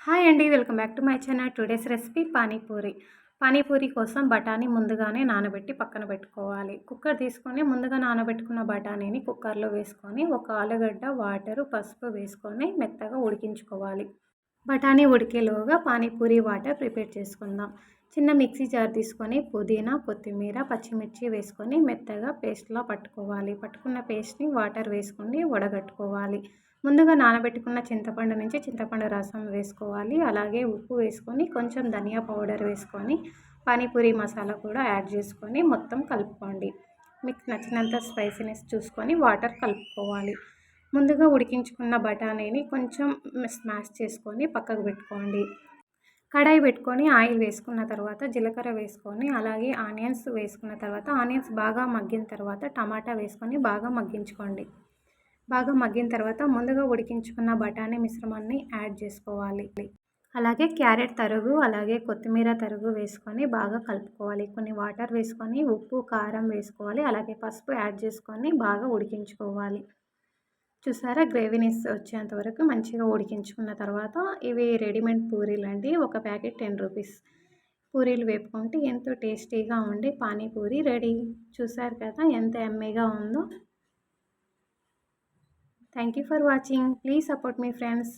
Hi అండి. Welcome back to my channel. Today's recipe panipuri. Panipuri కోసం బఠానీ ముందుగానే నానబెట్టి పక్కన పెట్టుకోవాలి. కుక్కర్ తీసుకొని ముందుగా నానబెట్టుకున్న బఠానీని కుక్కర్లో వేసుకొని ఒక ఆలుగడ్డ, వాటరు, పసుపు వేసుకొని మెత్తగా ఉడికించుకోవాలి. బఠానీ ఉడికేలోగా పానీపూరి వాటర్ ప్రిపేర్ చేసుకుందాం. చిన్న మిక్సీ జార్ తీసుకొని పుదీనా, కొత్తిమీర, పచ్చిమిర్చి వేసుకొని మెత్తగా పేస్ట్లా పట్టుకోవాలి. పట్టుకున్న పేస్ట్ని వాటర్ వేసుకొని వడగట్టుకోవాలి. ముందుగా నానబెట్టుకున్న చింతపండు నుంచి చింతపండు రసం వేసుకోవాలి. అలాగే ఉప్పు వేసుకొని కొంచెం ధనియా పౌడర్ వేసుకొని పానీపూరి మసాలా కూడా యాడ్ చేసుకొని మొత్తం కలుపుకోండి. మీకు నచ్చినంత స్పైసీనెస్ చూసుకొని వాటర్ కలుపుకోవాలి. ముందుగా ఉడికించుకున్న బఠానీని కొంచెం స్మాష్ చేసుకొని పక్కకు పెట్టుకోండి. కడాయి పెట్టుకొని ఆయిల్ వేసుకున్న తర్వాత జీలకర్ర వేసుకొని అలాగే ఆనియన్స్ వేసుకున్న తర్వాత ఆనియన్స్ బాగా మగ్గిన తర్వాత టమాటా వేసుకొని బాగా మగ్గించుకోండి. బాగా మగ్గిన తర్వాత ముందుగా ఉడికించుకున్న బఠానీ మిశ్రమాన్ని యాడ్ చేసుకోవాలి. అలాగే క్యారెట్ తరుగు, అలాగే కొత్తిమీర తరుగు వేసుకొని బాగా కలుపుకోవాలి. కొన్ని వాటర్ వేసుకొని ఉప్పు, కారం వేసుకోవాలి. అలాగే పసుపు యాడ్ చేసుకొని బాగా ఉడికించుకోవాలి. చూసారా, గ్రేవీనెస్ వచ్చేంత వరకు మంచిగా ఉడికించుకున్న తర్వాత ఇవి రెడీమేడ్ పూరీలు అండి. ఒక ప్యాకెట్ 10 రూపీస్. పూరీలు వేపుకుంటే ఎంతో టేస్టీగా ఉండే పానీపూరి రెడీ. చూసారు కదా ఎంత యమ్మీగా ఉందో. Thank you for watching. Please support me, friends.